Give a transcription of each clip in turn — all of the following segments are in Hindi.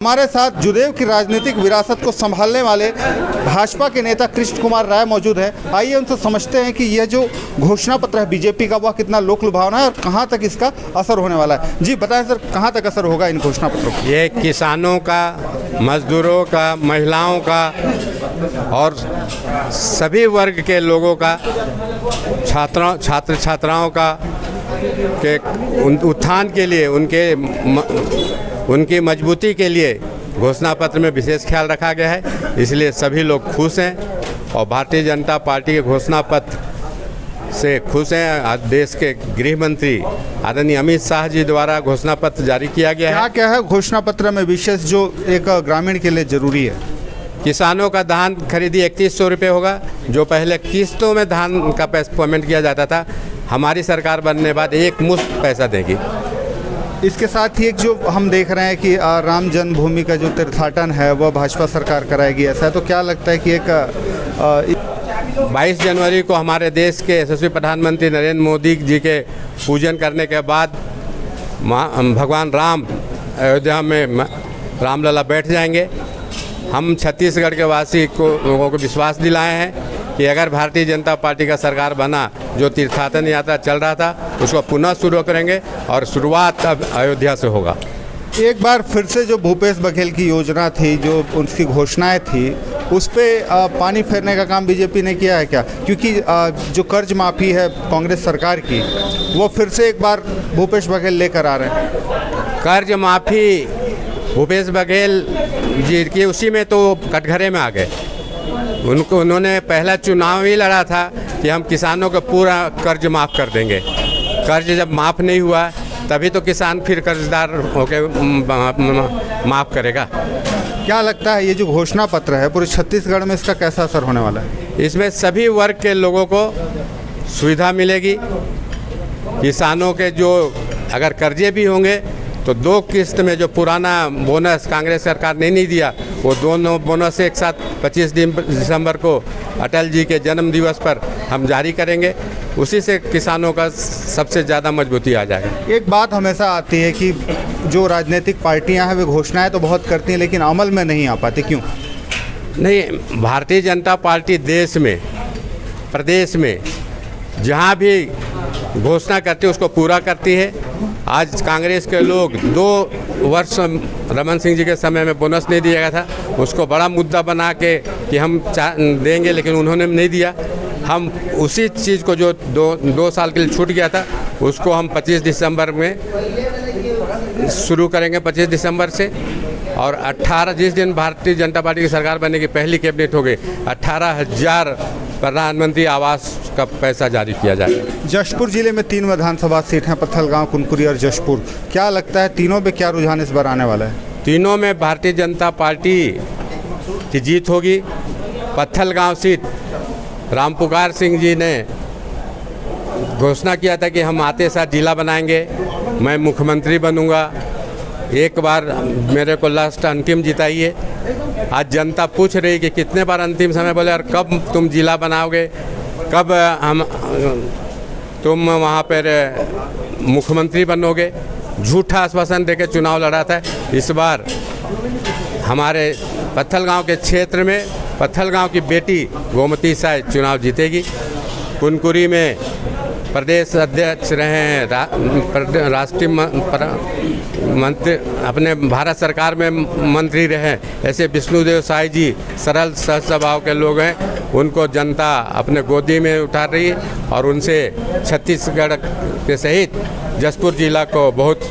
हमारे साथ जुदेव की राजनीतिक विरासत को संभालने वाले भाजपा के नेता कृष्ण कुमार राय मौजूद है। आइए उनसे समझते हैं कि यह जो घोषणा पत्र है बीजेपी का वह कितना लोक लुभावना है और कहां तक इसका असर होने वाला है। जी बताएं सर, कहां तक असर होगा इन घोषणा पत्रों का? ये किसानों का, मजदूरों का, महिलाओं का और सभी वर्ग के लोगों का, छात्र छात्राओं का के उत्थान के लिए, उनकी मजबूती के लिए घोषणा पत्र में विशेष ख्याल रखा गया है। इसलिए सभी लोग खुश हैं और भारतीय जनता पार्टी के घोषणा पत्र से खुश हैं। आज देश के गृह मंत्री आदरणीय अमित शाह जी द्वारा घोषणा पत्र जारी किया गया है। क्या है घोषणा पत्र में विशेष जो एक ग्रामीण के लिए जरूरी है? किसानों का धान खरीदी 3100 रुपये होगा। जो पहले किस्तों में धान का पेमेंट किया जाता था, हमारी सरकार बनने के बाद एक मुश्त पैसा देगी। इसके साथ ही एक जो हम देख रहे हैं कि राम जन्मभूमि का जो तीर्थाटन है वह भाजपा सरकार कराएगी, ऐसा है तो क्या लगता है कि 22 जनवरी को हमारे देश के यशस्वी प्रधानमंत्री नरेंद्र मोदी जी के पूजन करने के बाद भगवान राम अयोध्या में रामलला बैठ जाएंगे। हम छत्तीसगढ़ के वासी लोगों को विश्वास दिलाए हैं कि अगर भारतीय जनता पार्टी का सरकार बना, जो तीर्थाटन यात्रा चल रहा था उसको पुनः शुरू करेंगे और शुरुआत अब अयोध्या से होगा। एक बार फिर से जो भूपेश बघेल की योजना थी, जो उनकी घोषणाएं थी, उस पर पानी फेरने का काम बीजेपी ने किया है क्या? क्योंकि जो कर्ज माफ़ी है कांग्रेस सरकार की, वो फिर से एक बार भूपेश बघेल लेकर आ रहे हैं। कर्ज माफ़ी भूपेश बघेल जी की उसी में तो कटघरे में आ गए। उन्होंने पहला चुनाव ही लड़ा था कि हम किसानों का पूरा कर्ज माफ़ कर देंगे। कर्ज जब माफ़ नहीं हुआ तभी तो किसान फिर कर्जदार होकर माफ़ करेगा। क्या लगता है ये जो घोषणा पत्र है पूरे छत्तीसगढ़ में इसका कैसा असर होने वाला है? इसमें सभी वर्ग के लोगों को सुविधा मिलेगी। किसानों के जो अगर कर्जे भी होंगे तो 2 किस्त में जो पुराना बोनस कांग्रेस सरकार ने नहीं दिया, वो दोनों बोनस एक साथ 25 दिसंबर को अटल जी के जन्म दिवस पर हम जारी करेंगे। उसी से किसानों का सबसे ज़्यादा मजबूती आ जाएगा। एक बात हमेशा आती है कि जो राजनीतिक पार्टियां हैं वे घोषणाएं तो बहुत करती हैं लेकिन अमल में नहीं आ पाती, क्यों? नहीं, भारतीय जनता पार्टी देश में, प्रदेश में जहाँ भी घोषणा करती है उसको पूरा करती है। आज कांग्रेस के लोग 2 वर्ष रमन सिंह जी के समय में बोनस नहीं दिया गया था, उसको बड़ा मुद्दा बना के कि हम देंगे, लेकिन उन्होंने नहीं दिया। हम उसी चीज़ को जो 2 साल के लिए छूट गया था उसको हम 25 दिसंबर में शुरू करेंगे, 25 दिसंबर से। और 18 जिस दिन भारतीय जनता पार्टी की सरकार बनने की पहली कैबिनेट हो गई, 18,000 प्रधानमंत्री आवास का पैसा जारी किया जाएगा। जशपुर जिले में 3 विधानसभा सीट हैं, पत्थलगांव, कुनकुरी और जशपुर। क्या लगता है तीनों पे क्या रुझान इस बार आने वाला है? तीनों में भारतीय जनता पार्टी की जीत होगी। पत्थलगांव सीट रामपुकार सिंह जी ने घोषणा किया था कि हम आते साथ जिला बनाएंगे, मैं मुख्यमंत्री बनूंगा, एक बार मेरे को लास्ट अंतिम जिताइए। आज जनता पूछ रही कि कितने बार अंतिम समय बोले, और कब तुम जिला बनाओगे, कब तुम वहाँ पर मुख्यमंत्री बनोगे। झूठा आश्वासन देकर चुनाव लड़ा था। इस बार हमारे पत्थलगांव के क्षेत्र में पत्थलगांव की बेटी गोमती साय चुनाव जीतेगी। कुनकुरी में प्रदेश अध्यक्ष रहे हैं, राष्ट्रीय मंत्री, अपने भारत सरकार में मंत्री रहे ऐसे विष्णुदेव साय जी सरल सहज स्वभाव के लोग हैं, उनको जनता अपने गोदी में उठा रही है और उनसे छत्तीसगढ़ के सहित जशपुर जिला को बहुत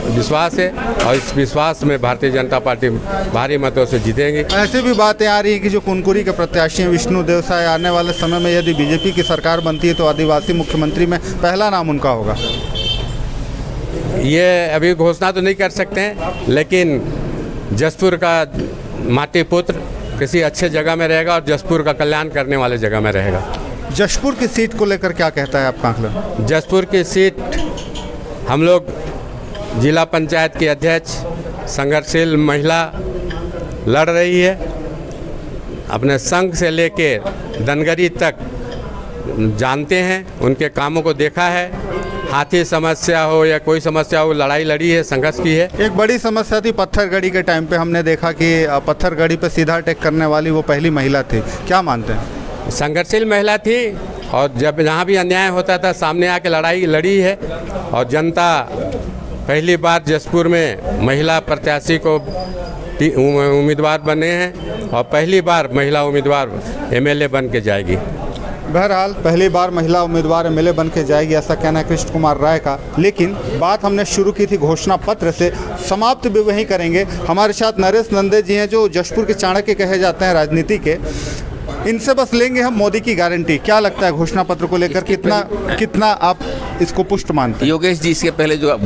विश्वास है और इस विश्वास में भारतीय जनता पार्टी भारी मतों से जीतेंगी। ऐसे भी बातें आ रही हैं कि जो कुनकुरी के प्रत्याशी हैं विष्णुदेव साय, आने वाले समय में यदि बीजेपी की सरकार बनती है तो आदिवासी मुख्यमंत्री में पहला नाम उनका होगा। ये अभी घोषणा तो नहीं कर सकते हैं, लेकिन जशपुर का माटी पुत्र किसी अच्छे जगह में रहेगा और जशपुर का कल्याण करने वाले जगह में रहेगा। जशपुर की सीट को लेकर क्या कहता है आपका आंकलन? जशपुर की सीट हम लोग जिला पंचायत की अध्यक्ष संघर्षशील महिला लड़ रही है। अपने संघ से लेकर दनगरी तक जानते हैं, उनके कामों को देखा है। हाथी समस्या हो या कोई समस्या हो, लड़ाई लड़ी है, संघर्ष की है। एक बड़ी समस्या थी पत्थरगढ़ी के टाइम पे, हमने देखा कि पत्थरगढ़ी पे सीधा अटैक करने वाली वो पहली महिला थी, क्या मानते हैं? संघर्षशील महिला थी और जब जहाँ भी अन्याय होता था सामने आके लड़ाई लड़ी है। और जनता पहली बार जशपुर में महिला प्रत्याशी को उम्मीदवार बने हैं और पहली बार महिला उम्मीदवार एमएलए बन के जाएगी। बहरहाल पहली बार महिला उम्मीदवार एमएलए बन के जाएगी, ऐसा कहना है कृष्ण कुमार राय का। लेकिन बात हमने शुरू की थी घोषणा पत्र से, समाप्त भी वहीं करेंगे। हमारे साथ नरेश नंदे जी हैं जो जशपुर के चाणक्य कहे जाते हैं राजनीति के। इनसे बस लेंगे हम मोदी की गारंटी। क्या लगता है घोषणा पत्र को लेकर, कितना आप इसको पुष्ट मानते हैं? योगेश जी, इसके पहले जो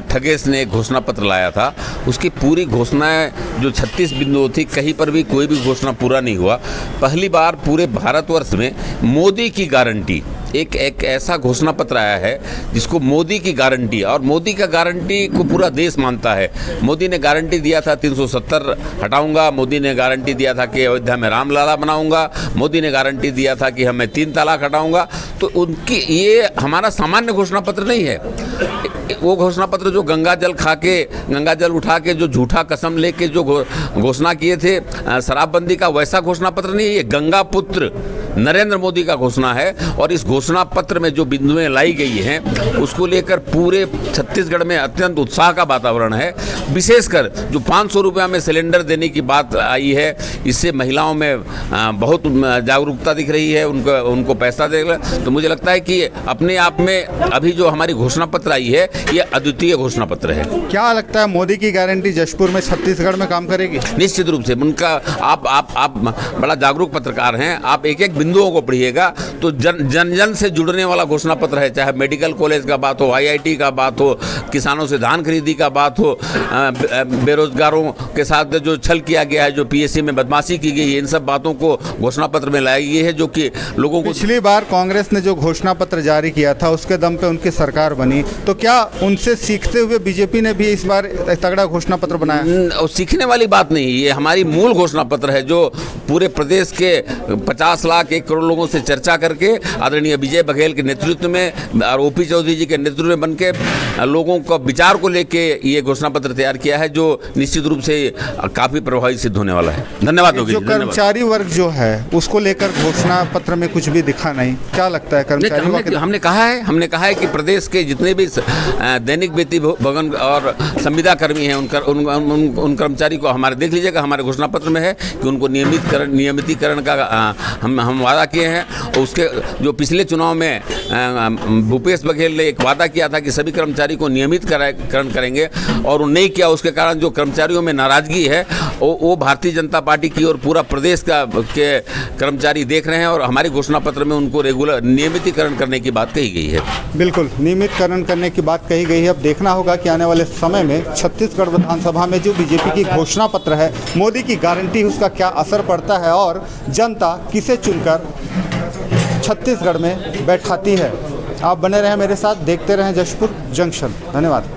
ठगेश ने एक घोषणा पत्र लाया था, उसकी पूरी घोषणाएं जो 36 बिंदुओं थी, कहीं पर भी कोई भी घोषणा पूरा नहीं हुआ। पहली बार पूरे भारतवर्ष में मोदी की गारंटी, एक ऐसा घोषणा पत्र आया है जिसको मोदी की गारंटी, और मोदी का गारंटी को पूरा देश मानता है। मोदी ने गारंटी दिया था 370 हटाऊंगा, मोदी ने गारंटी दिया था कि अयोध्या में रामलला बनाऊंगा, मोदी ने गारंटी दिया था कि हमें 3 तलाक हटाऊंगा। तो उनकी ये हमारा सामान्य घोषणा पत्र नहीं है। वो घोषणा पत्र जो गंगा जल उठा के जो झूठा कसम लेके जो घोषणा किए थे शराबबंदी का, वैसा घोषणा पत्र नहीं है। ये गंगा पुत्र नरेंद्र मोदी का घोषणा है। और इस घोषणा पत्र में जो बिंदुएं लाई गई हैं उसको लेकर पूरे छत्तीसगढ़ में अत्यंत उत्साह का वातावरण है। विशेषकर जो 500 रुपया में सिलेंडर देने की बात आई है, इससे महिलाओं में बहुत जागरूकता दिख रही है, उनको पैसा देगा। तो मुझे लगता है कि अपने आप में अभी जो हमारी घोषणा पत्र आई है ये अद्वितीय घोषणा पत्र है। क्या लगता है मोदी की गारंटी जशपुर में, छत्तीसगढ़ में काम करेगी? निश्चित रूप से उनका, आप बड़ा जागरूक पत्रकार हैं, आप एक एक बिंदुओं को पढ़िएगा तो जन से जुड़ने वाला घोषणा पत्र है। चाहे मेडिकल कॉलेज का बात हो, आईआईटी का बात हो, किसानों से धान खरीदी का बात हो, बेरोजगारों के साथ जो छल किया गया है, जो पीएससी में बदमाशी की गई है, इन सब बातों को घोषणा पत्र में लाया गया है, जो कि लोगों को। पिछली बार कांग्रेस ने जो घोषणा पत्र जारी किया था उसके दम पे उनकी सरकार बनी, तो क्या उनसे सीखते हुए बीजेपी ने भी इस बार तगड़ा घोषणा पत्र बनाया? सीखने वाली बात नहीं, ये हमारी मूल घोषणा पत्र है जो पूरे प्रदेश के 50 लाख 1 करोड़ लोगों से चर्चा करके आदरणीय विजय बघेल के नेतृत्व में और ओपी चौधरी जी के नेतृत्व में बन के लोगों को विचार को लेके ये घोषणा पत्र तैयार किया है, जो निश्चित रूप से काफ़ी प्रभावी सिद्ध होने वाला है। धन्यवाद। जो कर्मचारी वर्ग जो है उसको लेकर घोषणा पत्र में कुछ भी दिखा नहीं, क्या लगता है कर्मचारी? हमने कहा है कि प्रदेश के जितने भी दैनिक वेतन भवन और संविदा कर्मी हैं उन कर्मचारी को हमारे, देख लीजिएगा हमारे घोषणा पत्र में है कि उनको नियमितीकरण का हम वादा किए हैं। और उसके जो पिछले चुनाव में भूपेश बघेल ने एक वादा किया था कि सभी कर्मचारी को नियमितकरण करेंगे और वो नहीं किया, उसके कारण जो कर्मचारियों में नाराजगी है वो भारतीय जनता पार्टी की और पूरा प्रदेश के कर्मचारी देख रहे हैं। और हमारे घोषणा पत्र में उनको रेगुलर नियमितीकरण करने की बात कही गई है। बिल्कुल, नियमितकरण करने की बात कही गई है। अब देखना होगा कि आने वाले समय में छत्तीसगढ़ विधानसभा में जो बीजेपी की घोषणा पत्र है, मोदी की गारंटी, उसका क्या असर पड़ता है और जनता किसे चुनकर छत्तीसगढ़ में बैठाती है। आप बने रहें मेरे साथ, देखते रहें जशपुर जंक्शन। धन्यवाद।